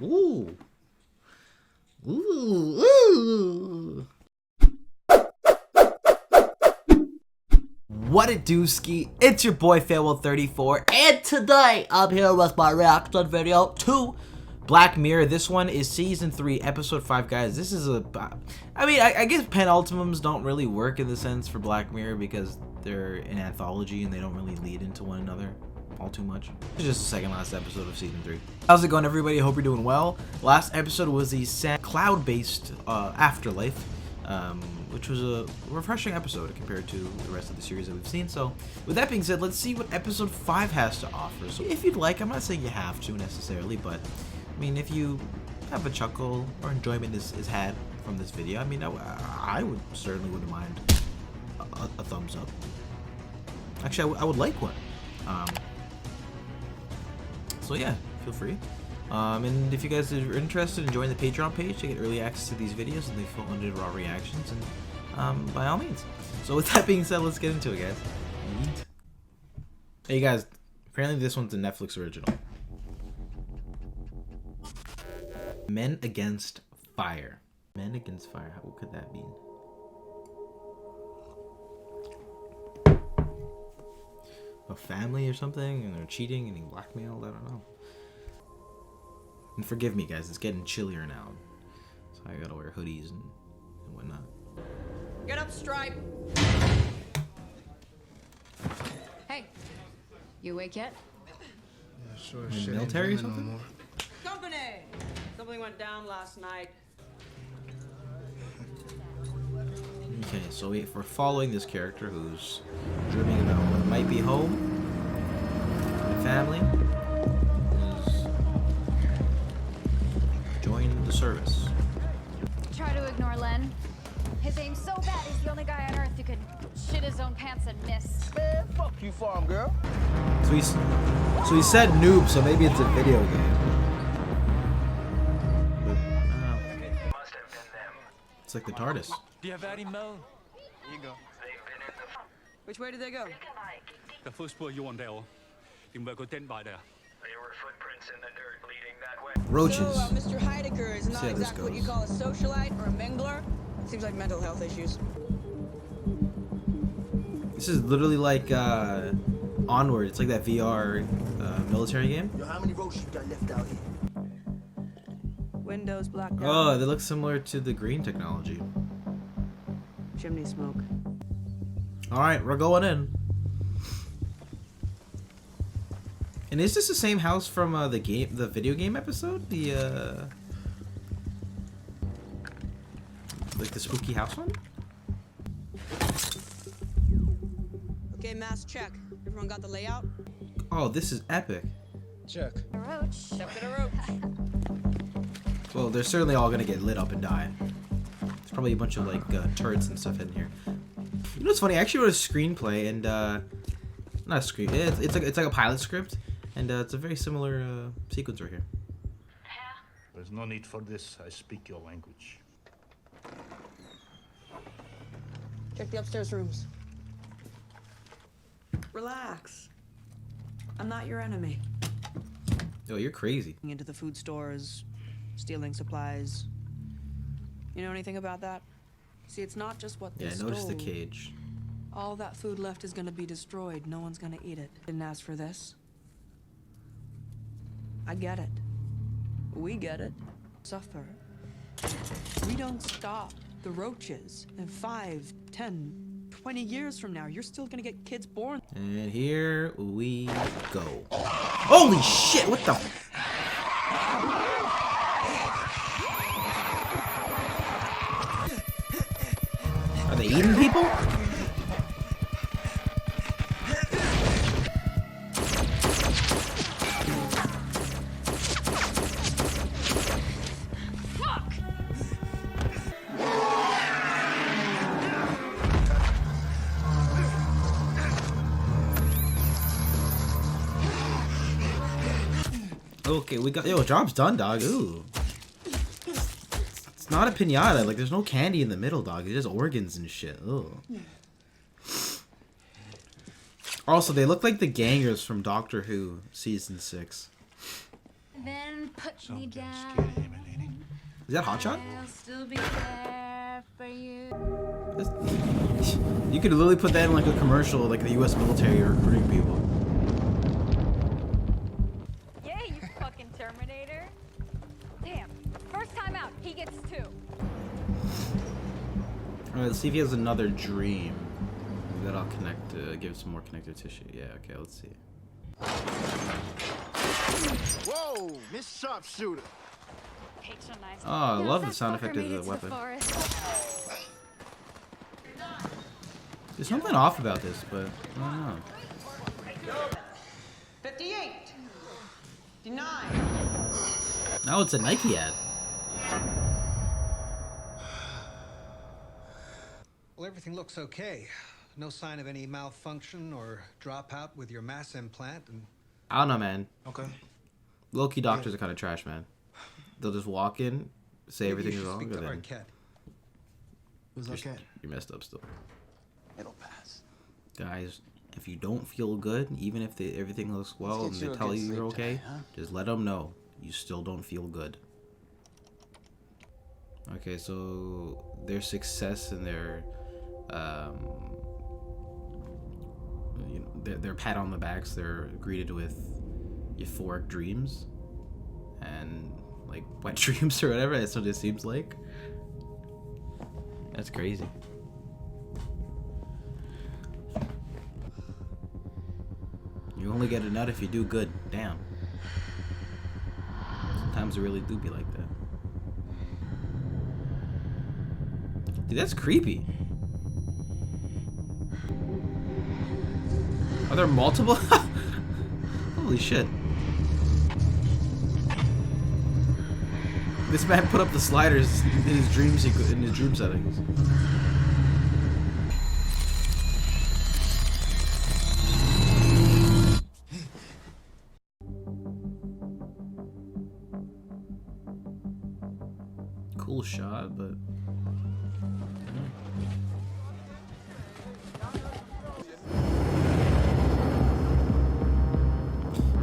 Ooh. Ooh. Ooh. What it do, ski? It's your boy Farewell34, and today I'm here with my reaction video to Black Mirror. This one is season 3, episode 5, guys. This is I guess penultimums don't really work in the sense for Black Mirror because they're an anthology and they don't really lead into one another all too much. It's just the second last episode of season 3. How's it going, everybody? I hope you're doing well. Last episode was the cloud-based afterlife, which was a refreshing episode compared to the rest of the series that we've seen. So with that being said, let's see what episode 5 has to offer. So if you'd like, I'm not saying you have to necessarily, but I mean, if you have a chuckle or enjoyment is had from this video, I mean, I would certainly wouldn't mind a thumbs up. Actually, I would like one. So yeah, feel free. And if you guys are interested in joining the Patreon page to get early access to these videos and the full unedited raw reactions, and by all means. So with that being said, let's get into it, guys. Hey guys, apparently this one's a Netflix original. Men Against Fire. Men Against Fire. What could that mean? A family or something, and they're cheating and being blackmailed. I don't know. And forgive me, guys, it's getting chillier now, so I gotta wear hoodies and whatnot. Get up, Stripe. Hey, you awake yet? Yeah, sure. In the military or something? Company. Something went down last night. Okay, so we're following this character who's dreaming about what might be home and family. Is join the service. Try to ignore Len. His aim's so bad he's the only guy on Earth who could shit his own pants and miss. Man, fuck you, farm girl. So he said noob, so maybe it's a video game. But, I don't know. It's like the TARDIS. De har været i maden. Here you go. Which way did they go? Der er fodspor i jorden derovre. De må være gået den vej der. There were footprints in the dirt leading that way. Roaches. So, Mr. Heidecker is not See how this exactly what you goes. call a socialite or a mingler. Seems like mental health issues. This is literally like Onward. It's like that VR military game. Yo, how many roaches you got left out here? Windows blacked out. Oh, they look similar to the green technology. Chimney smoke. All right, we're going in. And is this the same house from the video game episode? The like the spooky house one? Okay, mass check. Everyone got the layout? Oh, this is epic. Check. A roach. Step to the rope. Well, they're certainly all gonna get lit up and die. There's probably a bunch of like turrets and stuff in here. You know what's funny? I actually wrote a screenplay and not a screen. It's like a pilot script, and it's a very similar sequence right here. There's no need for this. I speak your language. Check the upstairs rooms. Relax. I'm not your enemy. Yo, you're crazy. Into the food stores, stealing supplies. You know anything about that? See, it's not just what they Yeah, stole. notice the cage. All that food left is gonna be destroyed. No one's gonna eat it. Didn't ask for this. I get it. We get it. Suffer. We don't stop the roaches. In 5, 10, 20 years from now, you're still gonna get kids born. And here we go. Holy shit, what the? Are they eating people? Okay, we got job's done, dog. Ooh. It's not a pinata. Like, there's no candy in the middle, dog. It's just organs and shit. Ooh. Also, they look like the gangers from Doctor Who season 6. then put me Something down. scary, my lady. Is that Hotshot? I'll still be there for you. You could literally put that in like a commercial, like the U.S. military recruiting people. Yeah, you fucking Terminator. Damn. First time out, he gets 2. Alright, let's see if he has another dream. Maybe that'll connect, give some more connective tissue. Yeah, okay, let's see. Whoa, Miss Sharpshooter. Oh, I love the sound effect of the weapon. There's something off about this, but I don't know. 58. Denied. Now it's a Nike ad. Well, everything looks okay. No sign of any malfunction or dropout with your mass implant, and I don't know, man. Okay. Low-key doctors are kind of trash, man. They'll just walk in, say maybe everything you is should wrong, speak and to then Arquette. Who's okay? you're messed up still. It'll pass. Guys, if you don't feel good, even if everything looks well and get you they a tell good you you're sleep okay, tonight, huh? just let them know you still don't feel good. Okay, so their success and their you know, their pat on the backs, they're greeted with euphoric dreams and like wet dreams or whatever. That's what it seems like. That's crazy. You only get a nut if you do good. Damn. Sometimes it really do be like that. Dude, that's creepy. Are there multiple? Holy shit. This man put up the sliders in his dream settings. Cool shot, but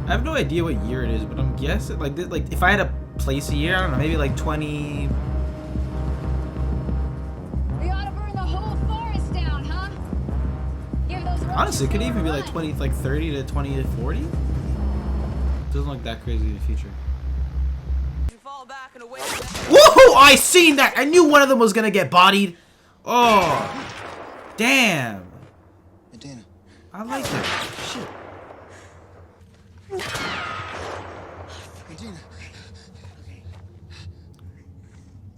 I have no idea what year it is, but I'm guessing like if I had to place a year, I don't know, maybe like 20. We ought to burn the whole forest down, huh? Give those Honestly, it could even be like run. 20, like 30 to 20 to 40. Doesn't look that crazy in the future. You fall back and away. Woohoo! I seen that. I knew one of them was gonna get bodied. Oh, damn! Hey, Dana. I like that. Shit. Hey, Dana.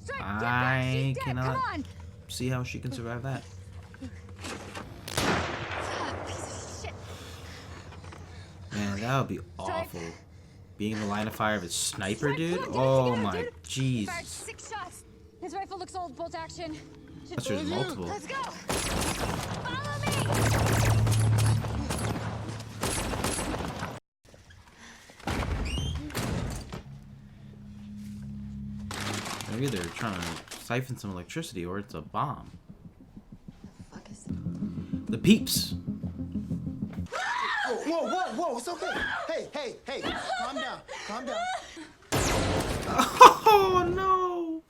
Strike, get back, I she's dead. cannot Come on. see how she can survive that. Ah, piece of shit. Man, that would be awful. Being in the line of fire of a sniper, Right, dude. come on, do it Oh together, my dude. jeez. Fired 6 shots. His rifle looks old. Bolt action. That's just multiple. Let's go. Follow me. Maybe they're trying to siphon some electricity, or it's a bomb. Fuck is The peeps. Whoa, it's okay. Hey, calm down, calm down. Oh no!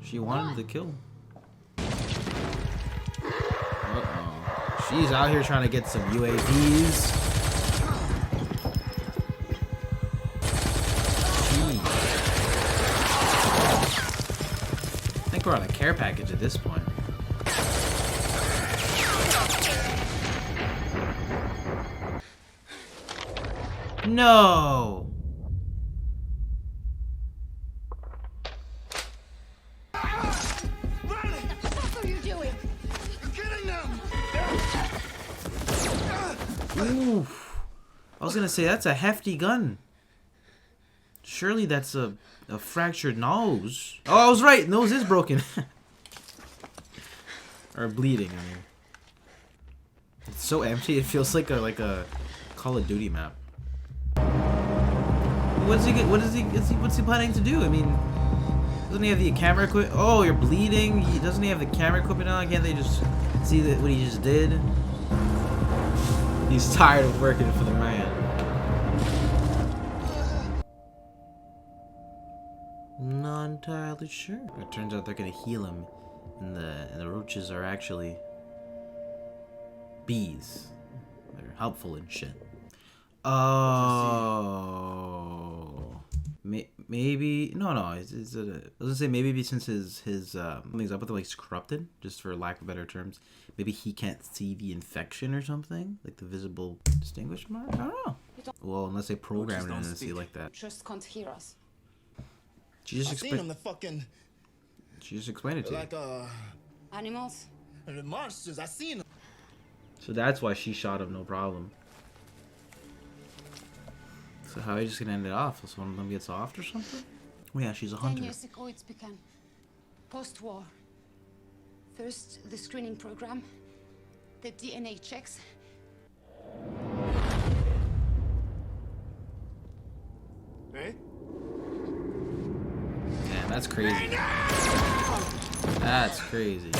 She wanted to kill. Uh-oh. She's out here trying to get some UAVs. Jeez. I think we're on a care package at this point. No! What the fuck are you doing? Oof. I was gonna say, that's a hefty gun. Surely that's a fractured nose. Oh, I was right. Nose is broken. Or bleeding, I mean. It's so empty. It feels like a Call of Duty map. What's he planning to do? I mean, doesn't he have the camera equipment? Oh, you're bleeding. Doesn't he have the camera equipment on? Can't they just see what he just did? He's tired of working for the man. Not entirely sure. It turns out they're gonna heal him, and the roaches are actually bees. They're helpful and shit. Oh, maybe no. I was gonna say maybe since his something's up with him, like he's corrupted, just for lack of better terms. Maybe he can't see the infection or something, like the visible distinguishment mark. I don't know. Well, unless they programmed him to see like that. Just can't hear us. She just Seen them, the fucking She just explained it to like you. Animals? The monsters. I seen them. So that's why she shot him, no problem. So how are you just gonna end it off? So one of them gets off or something? Oh yeah, she's a 10 hunter. years ago it began. Post-war. First, the screening program. The DNA checks. Hey? Damn, that's crazy. That's crazy.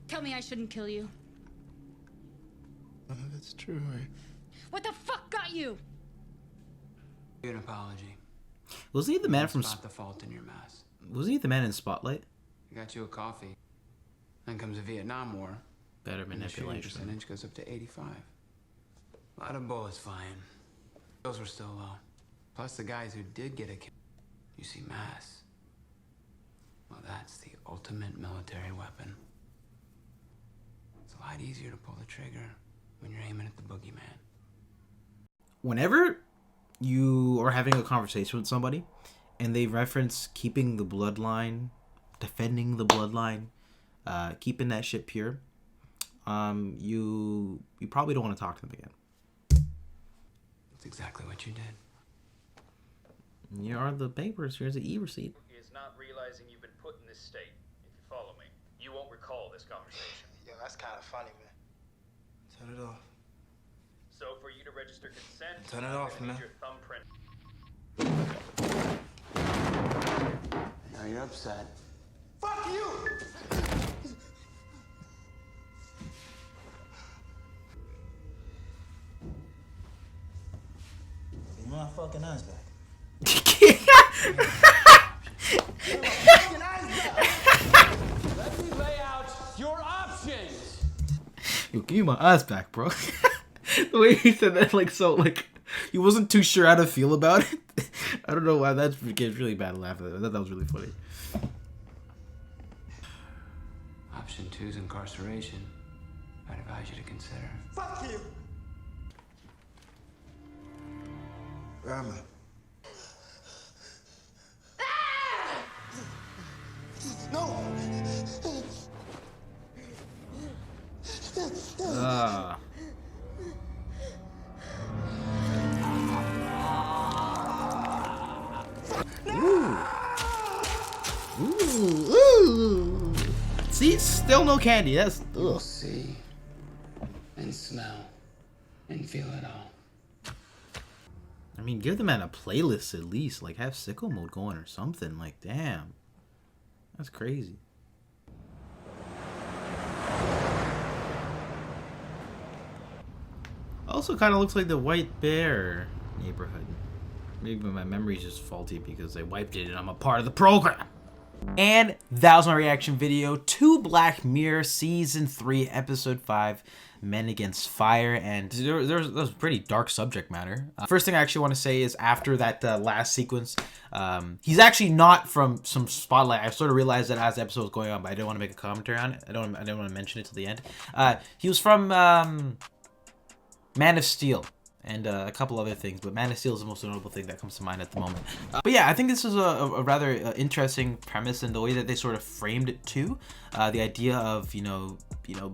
Tell me I shouldn't kill you. That's true. What the fuck got you? An apology. Wasn't he the man from? Not the fault in your mess. Wasn't he the man in Spotlight? I got you a coffee. Then comes the Vietnam War. Better And the shooting manipulation. percentage goes up to 85. A lot of bullets flying. Those were still low. Plus the guys who did get a kill. You see mass. Well, that's the ultimate military weapon. It's a lot easier to pull the trigger when you're aiming at the boogeyman. Whenever you are having a conversation with somebody and they reference keeping the bloodline, defending the bloodline, keeping that shit pure, you probably don't want to talk to them again. That's exactly what you did. Here are the papers. Here's the e-receipt. Is not realizing you've been put in this state. If you follow me, you won't recall this conversation. Yo, that's kind of funny, man. Turn it off. So for you to register consent, Turn it off, I'm gonna man. need your thumbprint. Now you're upset. Fuck you! Give me my fucking eyes back. Let me lay out your options. Yo, give me my eyes back, bro. The way he said that, like, so, like, he wasn't too sure how to feel about it. I don't know why that gets really bad laugh at it. I thought that was really funny. Option 2 is incarceration. I'd advise you to consider. Fuck you! Where am I? No! Ooh. See, still no candy. That's You'll ugh. see and smell and feel it all. I mean, give the man a playlist at least. Like, have sicko mode going or something. Like, damn. That's crazy. Also kind of looks like the White Bear neighborhood. Maybe my memory's just faulty because I wiped it and I'm a part of the program. And that was my reaction video to Black Mirror Season 3, Episode 5, Men Against Fire. And there was pretty dark subject matter. First thing I actually want to say is after that last sequence, he's actually not from some spotlight. I sort of realized that as the episode was going on, but I didn't want to make a commentary on it. I didn't want to mention it till the end. He was from Man of Steel. And a couple other things, but Man of Steel is the most notable thing that comes to mind at the moment. But yeah, I think this is a rather interesting premise in the way that they sort of framed it too. The idea of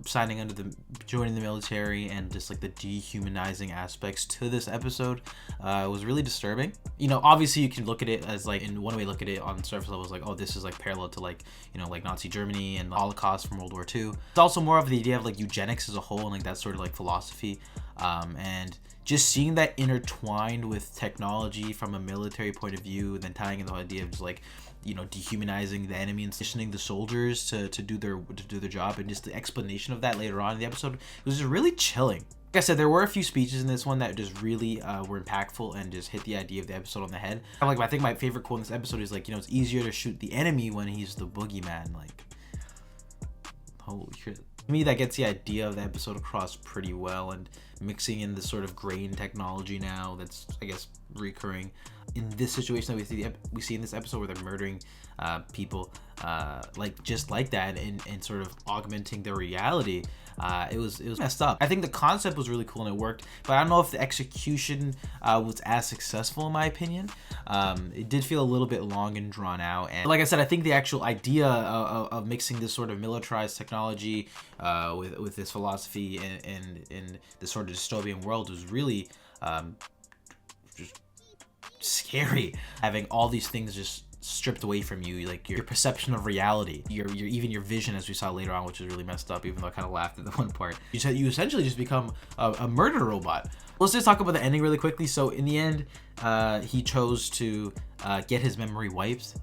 signing under joining the military and just like the dehumanizing aspects to this episode was really disturbing. Obviously you can look at it as like, in one way look at it on surface level is like, oh, this is like parallel to like like Nazi Germany and the Holocaust from World War II. It's also more of the idea of like eugenics as a whole and like that sort of like philosophy, and just seeing that intertwined with technology from a military point of view, and then tying in the idea of just like you know, dehumanizing the enemy and stationing the soldiers to do their job, and just the explanation of that later on in the episode was just really chilling. Like I said, there were a few speeches in this one that just really were impactful and just hit the idea of the episode on the head. Like, I think my favorite quote in this episode is like, you know, it's easier to shoot the enemy when he's the boogeyman. Like, holy shit. To me, that gets the idea of the episode across pretty well, and mixing in this sort of grain technology now that's, I guess, recurring in this situation that we see in this episode where they're murdering people like just like that, and sort of augmenting their reality. It was messed up. I think the concept was really cool and it worked, but I don't know if the execution was as successful in my opinion. It did feel a little bit long and drawn out, and like I said, I think the actual idea of mixing this sort of militarized technology with this philosophy and this sort of dystopian world was really just scary. Having all these things just stripped away from you, like your perception of reality, your even your vision, as we saw later on, which is really messed up, even though I kind of laughed at the one part. You essentially just become a murder robot. Let's just talk about the ending really quickly. So in the end, he chose to get his memory wiped,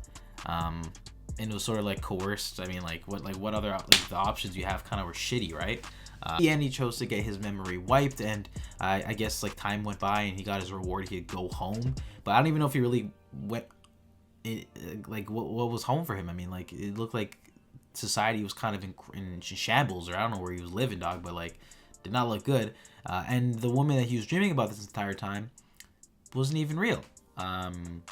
and it was sort of like coerced. I mean, what other, like, the options you have kind of were shitty, right? In the end, he chose to get his memory wiped, and I guess like time went by and he got his reward. He could go home, but I don't even know if he really went. Like what was home for him? I mean, like, it looked like society was kind of in shambles, or I don't know where he was living, dog, but like did not look good. And the woman that he was dreaming about this entire time wasn't even real. And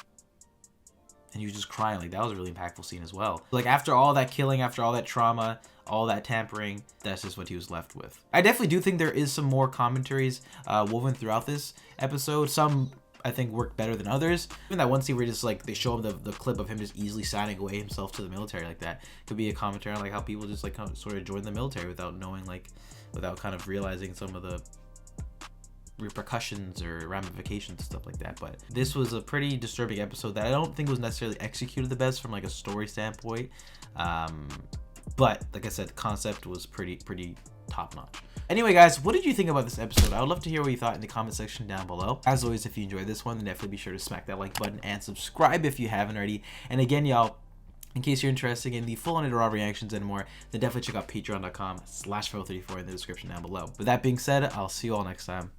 he was just crying. Like, that was a really impactful scene as well. Like, after all that killing, after all that trauma, all that tampering, that's just what he was left with. I definitely do think there is some more commentaries woven throughout this episode. Some I think worked better than others. Even that one scene where just like they show him the clip of him just easily signing away himself to the military, like that could be a commentary on like how people just like sort of join the military without knowing, like, without kind of realizing some of the repercussions or ramifications and stuff like that. But this was a pretty disturbing episode that I don't think was necessarily executed the best from like a story standpoint. But like I said, the concept was pretty top notch. Anyway, guys, what did you think about this episode? I would love to hear what you thought in the comment section down below. As always, if you enjoyed this one, then definitely be sure to smack that like button and subscribe if you haven't already. And again, y'all, in case you're interested in the full Unedited Raw reactions and more, then definitely check out patreon.com/Feral34 in the description down below. With that being said, I'll see you all next time.